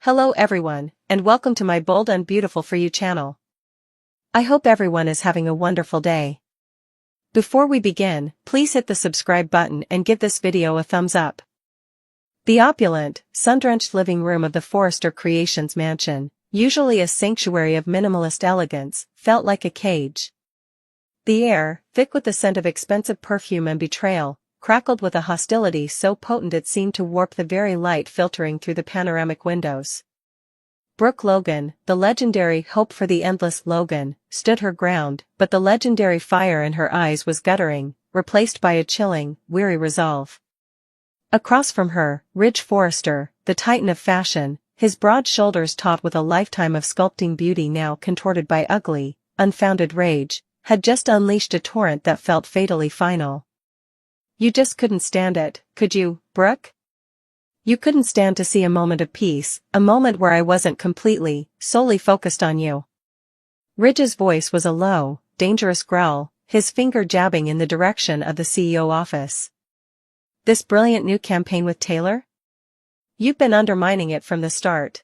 Hello everyone, and welcome to my Bold and Beautiful for You channel. I hope everyone is having a wonderful day. Before we begin, please hit the subscribe button and give this video a thumbs up. The opulent, sun-drenched living room of the Forrester Creations mansion, usually a sanctuary of minimalist elegance, felt like a cage. The air, thick with the scent of expensive perfume and betrayal, crackled with a hostility so potent it seemed to warp the very light filtering through the panoramic windows. Brooke Logan, the legendary Hope for the Endless Logan, stood her ground, but the legendary fire in her eyes was guttering, replaced by a chilling, weary resolve. Across from her, Ridge Forrester, the titan of fashion, his broad shoulders taut with a lifetime of sculpting beauty now contorted by ugly, unfounded rage, had just unleashed a torrent that felt fatally final. You just couldn't stand it, could you, Brooke? You couldn't stand to see a moment of peace, a moment where I wasn't completely, solely focused on you. Ridge's voice was a low, dangerous growl, his finger jabbing in the direction of the CEO office. This brilliant new campaign with Taylor? You've been undermining it from the start.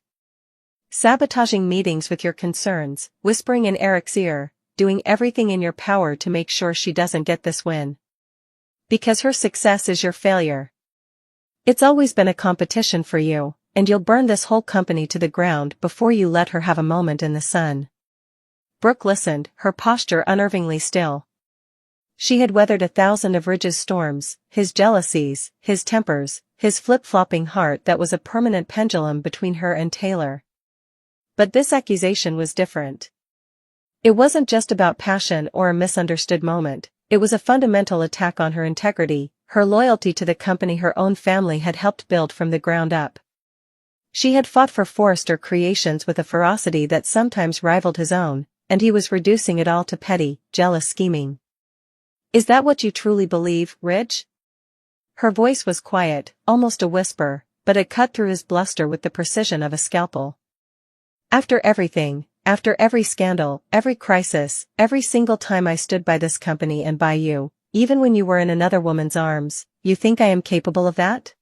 Sabotaging meetings with your concerns, whispering in Eric's ear, doing everything in your power to make sure she doesn't get this win. Because her success is your failure. It's always been a competition for you, and you'll burn this whole company to the ground before you let her have a moment in the sun. Brooke listened, her posture unnervingly still. She had weathered 1,000 of Ridge's storms, his jealousies, his tempers, his flip-flopping heart that was a permanent pendulum between her and Taylor. But this accusation was different. It wasn't just about passion or a misunderstood moment. It was a fundamental attack on her integrity, her loyalty to the company her own family had helped build from the ground up. She had fought for Forrester Creations with a ferocity that sometimes rivaled his own, and he was reducing it all to petty, jealous scheming. Is that what you truly believe, Ridge? Her voice was quiet, almost a whisper, but it cut through his bluster with the precision of a scalpel. After everything, after every scandal, every crisis, every single time I stood by this company and by you, even when you were in another woman's arms, you think I am capable of that?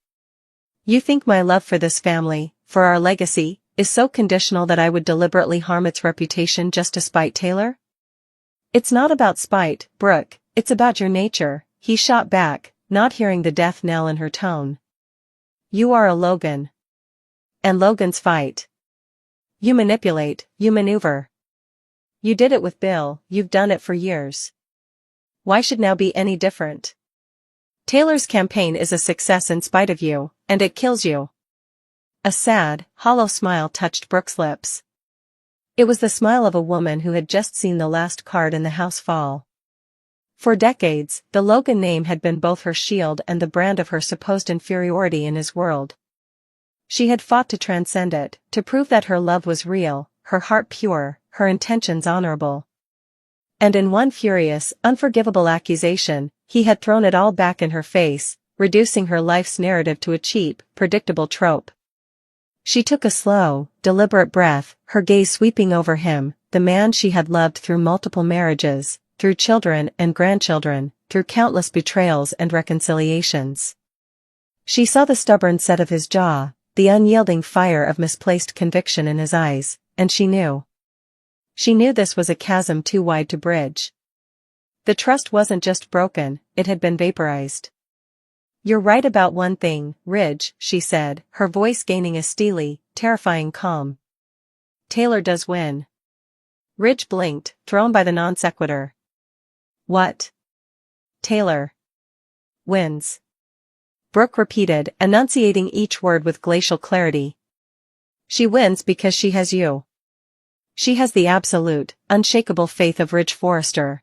You think my love for this family, for our legacy, is so conditional that I would deliberately harm its reputation just to spite Taylor? It's not about spite, Brooke, it's about your nature, he shot back, not hearing the death knell in her tone. You are a Logan. And Logans fight. You manipulate, you maneuver. You did it with Bill, you've done it for years. Why should now be any different? Taylor's campaign is a success in spite of you, and it kills you. A sad, hollow smile touched Brooke's lips. It was the smile of a woman who had just seen the last card in the house fall. For decades, the Logan name had been both her shield and the brand of her supposed inferiority in his world. She had fought to transcend it, to prove that her love was real, her heart pure, her intentions honorable. And in one furious, unforgivable accusation, he had thrown it all back in her face, reducing her life's narrative to a cheap, predictable trope. She took a slow, deliberate breath, her gaze sweeping over him, the man she had loved through multiple marriages, through children and grandchildren, through countless betrayals and reconciliations. She saw the stubborn set of his jaw, the unyielding fire of misplaced conviction in his eyes, and she knew. She knew this was a chasm too wide to bridge. The trust wasn't just broken, it had been vaporized. You're right about one thing, Ridge, she said, her voice gaining a steely, terrifying calm. Taylor does win. Ridge blinked, thrown by the non sequitur. What? Taylor wins. Brooke repeated, enunciating each word with glacial clarity. She wins because she has you. She has the absolute, unshakable faith of Ridge Forrester.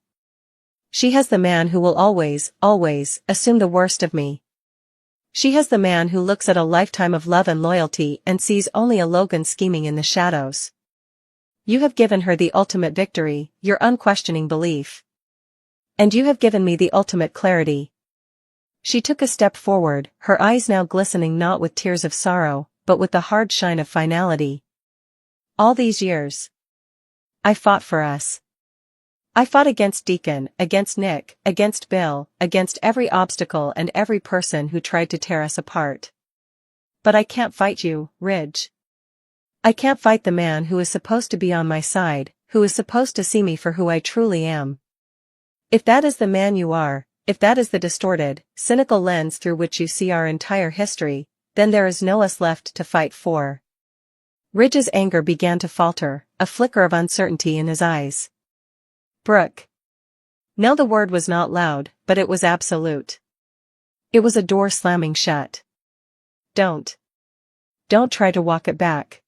She has the man who will always, always, assume the worst of me. She has the man who looks at a lifetime of love and loyalty and sees only a Logan scheming in the shadows. You have given her the ultimate victory, your unquestioning belief. And you have given me the ultimate clarity. She took a step forward, her eyes now glistening not with tears of sorrow, but with the hard shine of finality. All these years, I fought for us. I fought against Deacon, against Nick, against Bill, against every obstacle and every person who tried to tear us apart. But I can't fight you, Ridge. I can't fight the man who is supposed to be on my side, who is supposed to see me for who I truly am. If that is the man you are, if that is the distorted, cynical lens through which you see our entire history, then there is no us left to fight for. Ridge's anger began to falter, a flicker of uncertainty in his eyes. Brooke. No, the word was not loud, but it was absolute. It was a door slamming shut. Don't try to walk it back.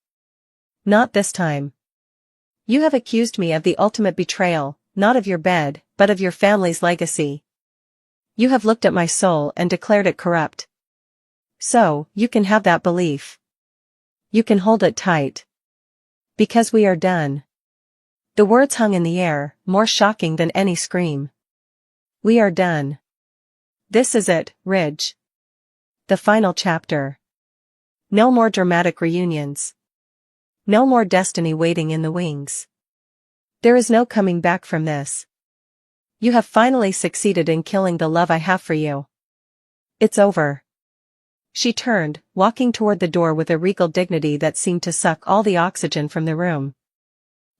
Not this time. You have accused me of the ultimate betrayal, not of your bed, but of your family's legacy. You have looked at my soul and declared it corrupt. So, you can have that belief. You can hold it tight. Because we are done. The words hung in the air, more shocking than any scream. We are done. This is it, Ridge. The final chapter. No more dramatic reunions. No more destiny waiting in the wings. There is no coming back from this. You have finally succeeded in killing the love I have for you. It's over. She turned, walking toward the door with a regal dignity that seemed to suck all the oxygen from the room.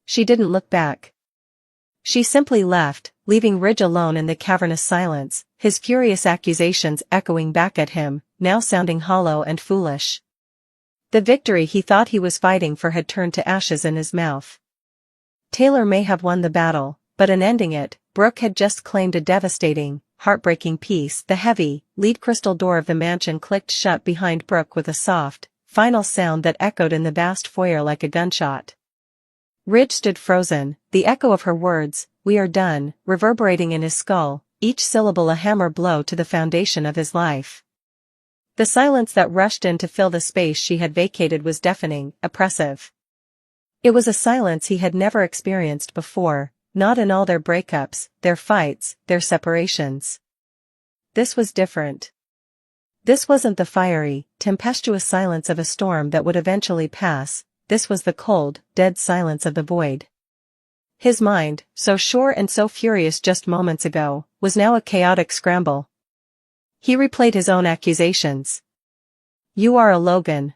She didn't look back. She simply left, leaving Ridge alone in the cavernous silence, his furious accusations echoing back at him, now sounding hollow and foolish. The victory he thought he was fighting for had turned to ashes in his mouth. Taylor may have won the battle, but in ending it, Brooke had just claimed a devastating, heartbreaking peace. The heavy, lead crystal door of the mansion clicked shut behind Brooke with a soft, final sound that echoed in the vast foyer like a gunshot. Ridge stood frozen, the echo of her words, "We are done," reverberating in his skull, each syllable a hammer blow to the foundation of his life. The silence that rushed in to fill the space she had vacated was deafening, oppressive. It was a silence he had never experienced before, not in all their breakups, their fights, their separations. This was different. This wasn't the fiery, tempestuous silence of a storm that would eventually pass, this was the cold, dead silence of the void. His mind, so sure and so furious just moments ago, was now a chaotic scramble. He replayed his own accusations. You are a Logan.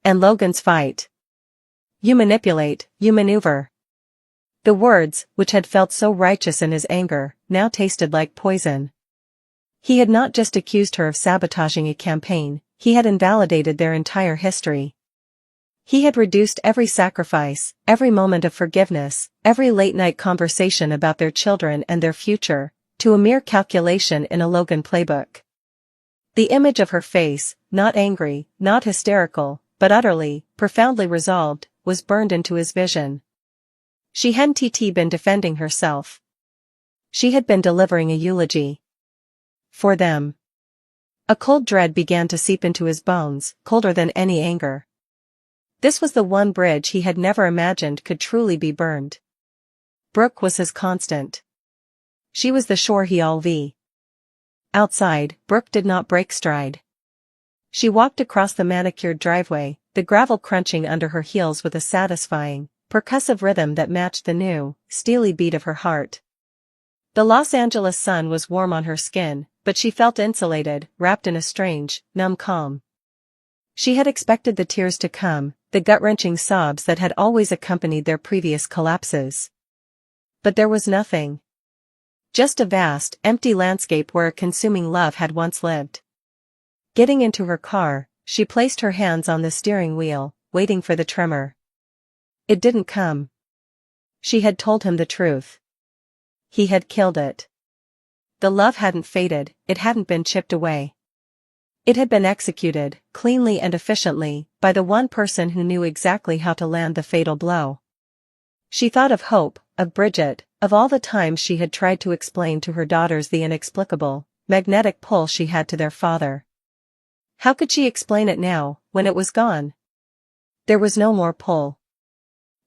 And Logan's fight. You manipulate, you maneuver. The words, which had felt so righteous in his anger, now tasted like poison. He had not just accused her of sabotaging a campaign, he had invalidated their entire history. He had reduced every sacrifice, every moment of forgiveness, every late-night conversation about their children and their future, to a mere calculation in a Logan playbook. The image of her face, not angry, not hysterical, but utterly, profoundly resolved, was burned into his vision. She hadn't been defending herself. She had been delivering a eulogy. For them. A cold dread began to seep into his bones, colder than any anger. This was the one bridge he had never imagined could truly be burned. Brooke was his constant. She was the shore he always. Outside, Brooke did not break stride. She walked across the manicured driveway, the gravel crunching under her heels with a satisfying, percussive rhythm that matched the new, steely beat of her heart. The Los Angeles sun was warm on her skin, but she felt insulated, wrapped in a strange, numb calm. She had expected the tears to come, the gut-wrenching sobs that had always accompanied their previous collapses. But there was nothing. Just a vast, empty landscape where a consuming love had once lived. Getting into her car, she placed her hands on the steering wheel, waiting for the tremor. It didn't come. She had told him the truth. He had killed it. The love hadn't faded, it hadn't been chipped away. It had been executed, cleanly and efficiently, by the one person who knew exactly how to land the fatal blow. She thought of Hope, of Bridget, of all the times she had tried to explain to her daughters the inexplicable, magnetic pull she had to their father. How could she explain it now, when it was gone? There was no more pull.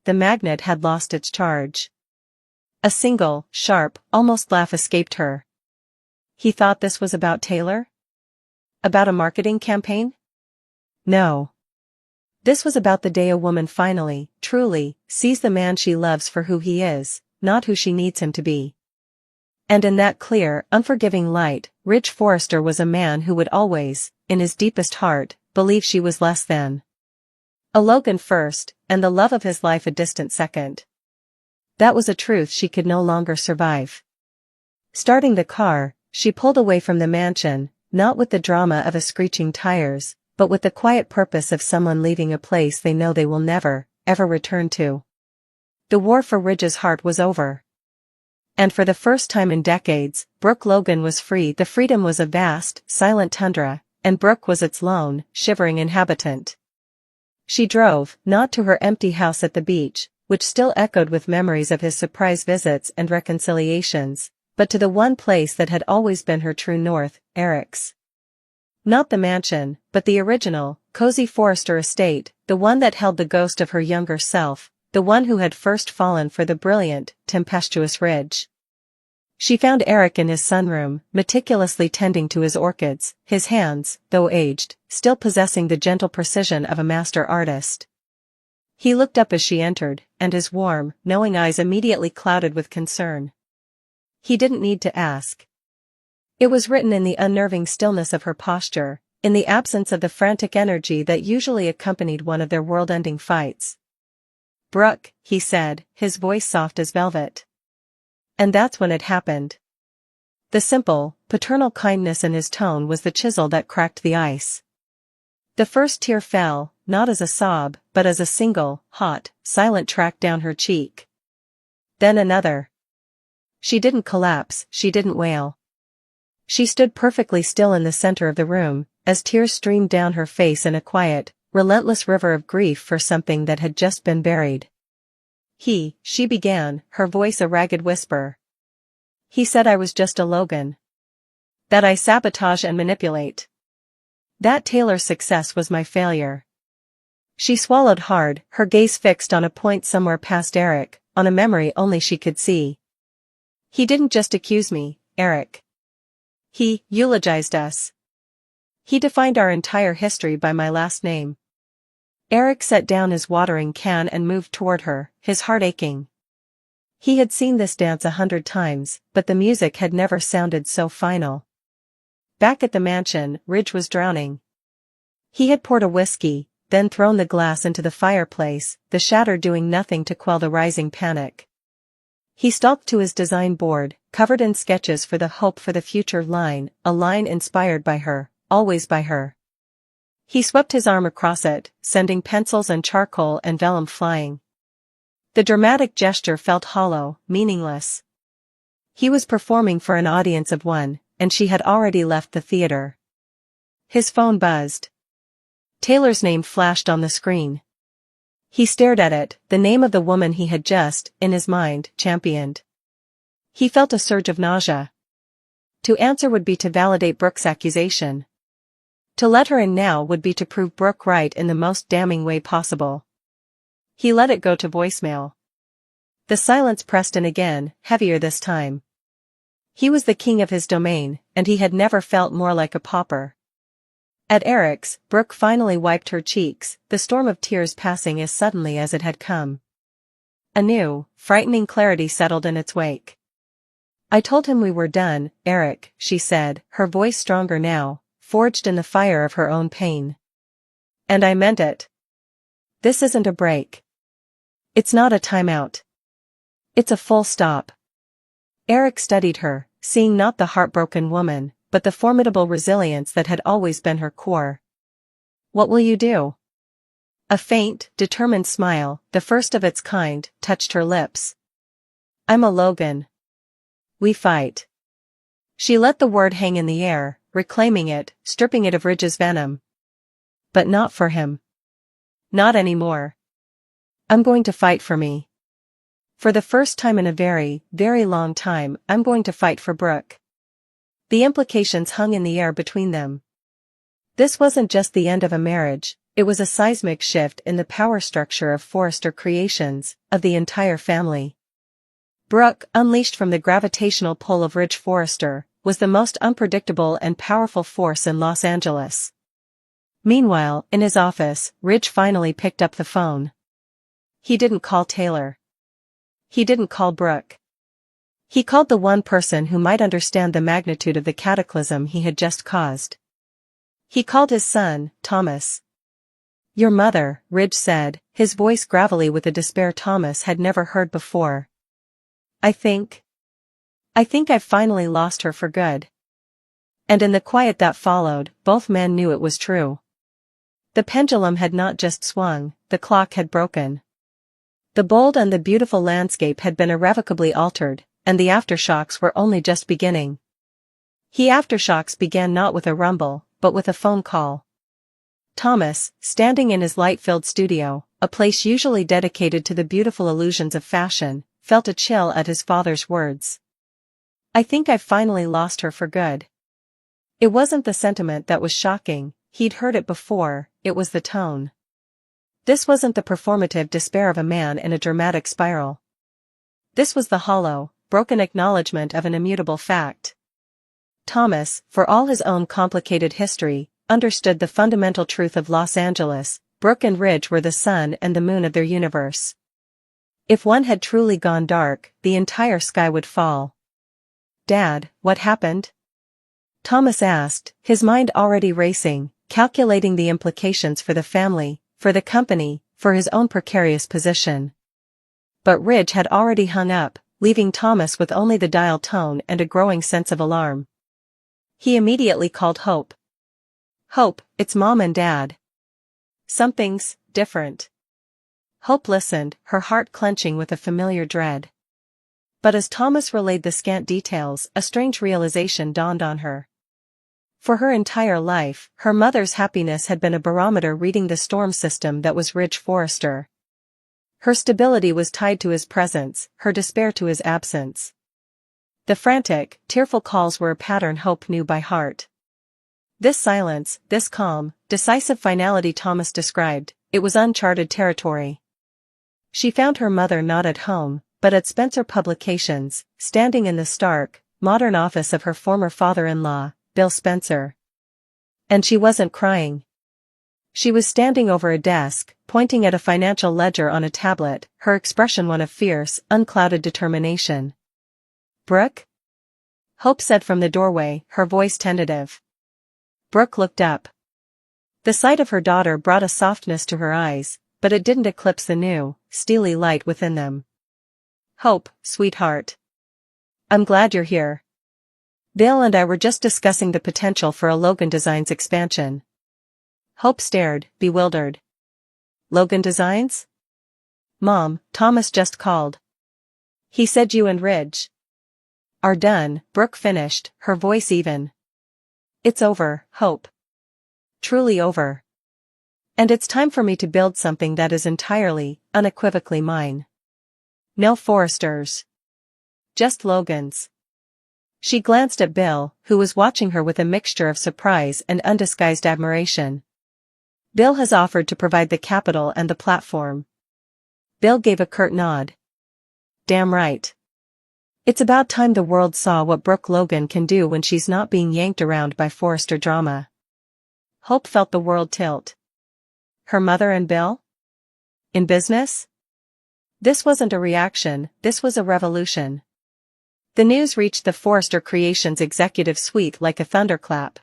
The magnet had lost its charge. A single, sharp, almost laugh escaped her. He thought this was about Taylor? About a marketing campaign? No. This was about the day a woman finally, truly, sees the man she loves for who he is, not who she needs him to be. And in that clear, unforgiving light, Ridge Forrester was a man who would always, in his deepest heart, believe she was less than. A Logan first, and the love of his life a distant second. That was a truth she could no longer survive. Starting the car, she pulled away from the mansion, not with the drama of a screeching tires, but with the quiet purpose of someone leaving a place they know they will never, ever return to. The war for Ridge's heart was over. And for the first time in decades, Brooke Logan was free. The freedom was a vast, silent tundra, and Brooke was its lone, shivering inhabitant. She drove, not to her empty house at the beach, which still echoed with memories of his surprise visits and reconciliations, but to the one place that had always been her true north, Eric's. Not the mansion, but the original, cozy Forrester estate, the one that held the ghost of her younger self, the one who had first fallen for the brilliant, tempestuous Ridge. She found Eric in his sunroom, meticulously tending to his orchids, his hands, though aged, still possessing the gentle precision of a master artist. He looked up as she entered, and his warm, knowing eyes immediately clouded with concern. He didn't need to ask. It was written in the unnerving stillness of her posture, in the absence of the frantic energy that usually accompanied one of their world-ending fights. "Brooke," he said, his voice soft as velvet. And that's when it happened. The simple, paternal kindness in his tone was the chisel that cracked the ice. The first tear fell, not as a sob, but as a single, hot, silent track down her cheek. Then another. She didn't collapse, she didn't wail. She stood perfectly still in the center of the room, as tears streamed down her face in a quiet, relentless river of grief for something that had just been buried. She began, her voice a ragged whisper. He said I was just a Logan. That I sabotage and manipulate. That Taylor's success was my failure. She swallowed hard, her gaze fixed on a point somewhere past Eric, on a memory only she could see. He didn't just accuse me, Eric. He eulogized us. He defined our entire history by my last name. Eric set down his watering can and moved toward her, his heart aching. He had seen this dance 100 times, but the music had never sounded so final. Back at the mansion, Ridge was drowning. He had poured a whiskey, then thrown the glass into the fireplace, the shatter doing nothing to quell the rising panic. He stalked to his design board, covered in sketches for the hope for the future line, a line inspired by her, always by her. He swept his arm across it, sending pencils and charcoal and vellum flying. The dramatic gesture felt hollow, meaningless. He was performing for an audience of one, and she had already left the theater. His phone buzzed. Taylor's name flashed on the screen. He stared at it, the name of the woman he had just, in his mind, championed. He felt a surge of nausea. To answer would be to validate Brooke's accusation. To let her in now would be to prove Brooke right in the most damning way possible. He let it go to voicemail. The silence pressed in again, heavier this time. He was the king of his domain, and he had never felt more like a pauper. At Eric's, Brooke finally wiped her cheeks, the storm of tears passing as suddenly as it had come. A new, frightening clarity settled in its wake. I told him we were done, Eric, she said, her voice stronger now, forged in the fire of her own pain. And I meant it. This isn't a break. It's not a timeout. It's a full stop. Eric studied her, seeing not the heartbroken woman, but the formidable resilience that had always been her core. What will you do? A faint, determined smile, the first of its kind, touched her lips. I'm a Logan. We fight. She let the word hang in the air, reclaiming it, stripping it of Ridge's venom. But not for him. Not anymore. I'm going to fight for me. For the first time in a very, very long time, I'm going to fight for Brooke. The implications hung in the air between them. This wasn't just the end of a marriage, it was a seismic shift in the power structure of Forrester Creations, of the entire family. Brooke, unleashed from the gravitational pull of Ridge Forrester, was the most unpredictable and powerful force in Los Angeles. Meanwhile, in his office, Ridge finally picked up the phone. He didn't call Taylor. He didn't call Brooke. He called the one person who might understand the magnitude of the cataclysm he had just caused. He called his son, Thomas. Your mother, Ridge said, his voice gravelly with a despair Thomas had never heard before. I think I've finally lost her for good. And in the quiet that followed, both men knew it was true. The pendulum had not just swung, the clock had broken. The bold and the beautiful landscape had been irrevocably altered, and the aftershocks were only just beginning. Aftershocks began not with a rumble, but with a phone call. Thomas, standing in his light-filled studio, a place usually dedicated to the beautiful illusions of fashion, felt a chill at his father's words. I think I've finally lost her for good. It wasn't the sentiment that was shocking, he'd heard it before, it was the tone. This wasn't the performative despair of a man in a dramatic spiral. This was the hollow, broken acknowledgement of an immutable fact. Thomas, for all his own complicated history, understood the fundamental truth of Los Angeles. Brooke and Ridge were the sun and the moon of their universe. If one had truly gone dark, the entire sky would fall. Dad, what happened? Thomas asked, his mind already racing, calculating the implications for the family, for the company, for his own precarious position. But Ridge had already hung up, leaving Thomas with only the dial tone and a growing sense of alarm. He immediately called Hope. Hope, it's Mom and Dad. Something's different. Hope listened, her heart clenching with a familiar dread. But as Thomas relayed the scant details, a strange realization dawned on her. For her entire life, her mother's happiness had been a barometer reading the storm system that was Ridge Forrester. Her stability was tied to his presence, her despair to his absence. The frantic, tearful calls were a pattern Hope knew by heart. This silence, this calm, decisive finality Thomas described, it was uncharted territory. She found her mother not at home, but at Spencer Publications, standing in the stark, modern office of her former father-in-law, Bill Spencer. And she wasn't crying. She was standing over a desk, pointing at a financial ledger on a tablet, her expression one of fierce, unclouded determination. Brooke? Hope said from the doorway, her voice tentative. Brooke looked up. The sight of her daughter brought a softness to her eyes, but it didn't eclipse the new, steely light within them. Hope, sweetheart. I'm glad you're here. Bill and I were just discussing the potential for a Logan Designs expansion. Hope stared, bewildered. Logan Designs? Mom, Thomas just called. He said you and Ridge are done, Brooke finished, her voice even. It's over, Hope. Truly over. And it's time for me to build something that is entirely, unequivocally mine. No Forresters. Just Logan's. She glanced at Bill, who was watching her with a mixture of surprise and undisguised admiration. Bill has offered to provide the capital and the platform. Bill gave a curt nod. Damn right. It's about time the world saw what Brooke Logan can do when she's not being yanked around by Forrester drama. Hope felt the world tilt. Her mother and Bill? In business? This wasn't a reaction, this was a revolution. The news reached the Forrester Creations executive suite like a thunderclap.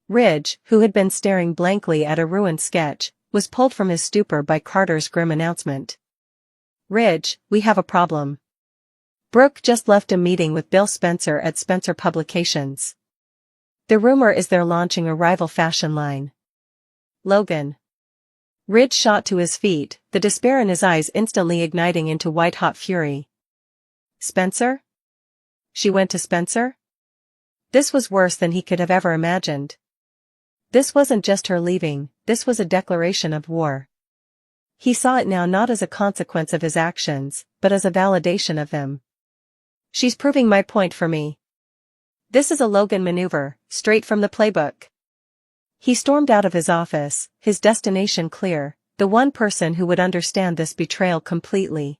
Ridge, who had been staring blankly at a ruined sketch, was pulled from his stupor by Carter's grim announcement. Ridge, we have a problem. Brooke just left a meeting with Bill Spencer at Spencer Publications. The rumor is they're launching a rival fashion line. Logan. Ridge shot to his feet, the despair in his eyes instantly igniting into white-hot fury. Spencer? She went to Spencer? This was worse than he could have ever imagined. This wasn't just her leaving, this was a declaration of war. He saw it now not as a consequence of his actions, but as a validation of them. She's proving my point for me. This is a Logan maneuver, straight from the playbook. He stormed out of his office, his destination clear, the one person who would understand this betrayal completely.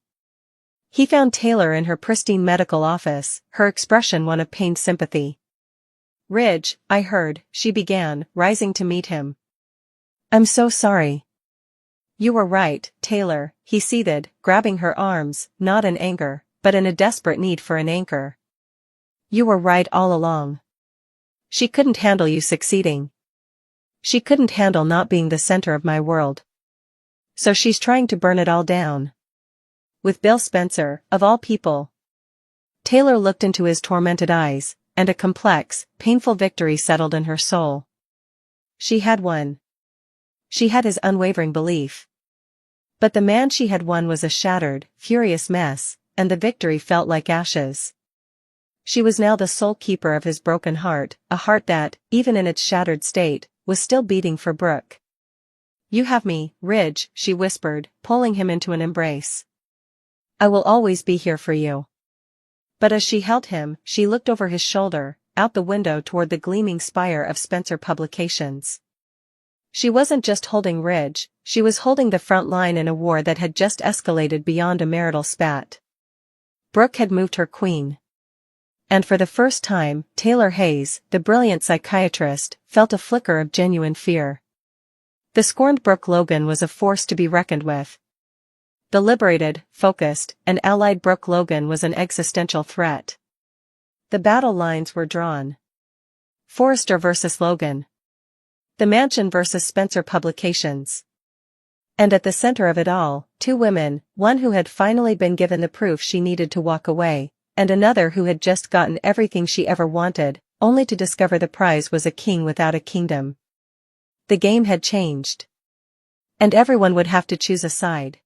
He found Taylor in her pristine medical office, her expression one of pained sympathy. Ridge, I heard, she began, rising to meet him. I'm so sorry. You were right, Taylor, he seethed, grabbing her arms, not in anger, but in a desperate need for an anchor. You were right all along. She couldn't handle you succeeding. She couldn't handle not being the center of my world. So she's trying to burn it all down. With Bill Spencer, of all people. Taylor looked into his tormented eyes, and a complex, painful victory settled in her soul. She had won. She had his unwavering belief. But the man she had won was a shattered, furious mess, and the victory felt like ashes. She was now the sole keeper of his broken heart, a heart that, even in its shattered state, was still beating for Brooke. "You have me, Ridge," she whispered, pulling him into an embrace. "I will always be here for you." But as she held him, she looked over his shoulder, out the window toward the gleaming spire of Spencer Publications. She wasn't just holding Ridge, she was holding the front line in a war that had just escalated beyond a marital spat. Brooke had moved her queen. And for the first time, Taylor Hayes, the brilliant psychiatrist, felt a flicker of genuine fear. The scorned Brooke Logan was a force to be reckoned with. The liberated, focused, and allied Brooke Logan was an existential threat. The battle lines were drawn. Forrester versus Logan. The Mansion versus Spencer Publications. And at the center of it all, two women, one who had finally been given the proof she needed to walk away, and another who had just gotten everything she ever wanted, only to discover the prize was a king without a kingdom. The game had changed. And everyone would have to choose a side.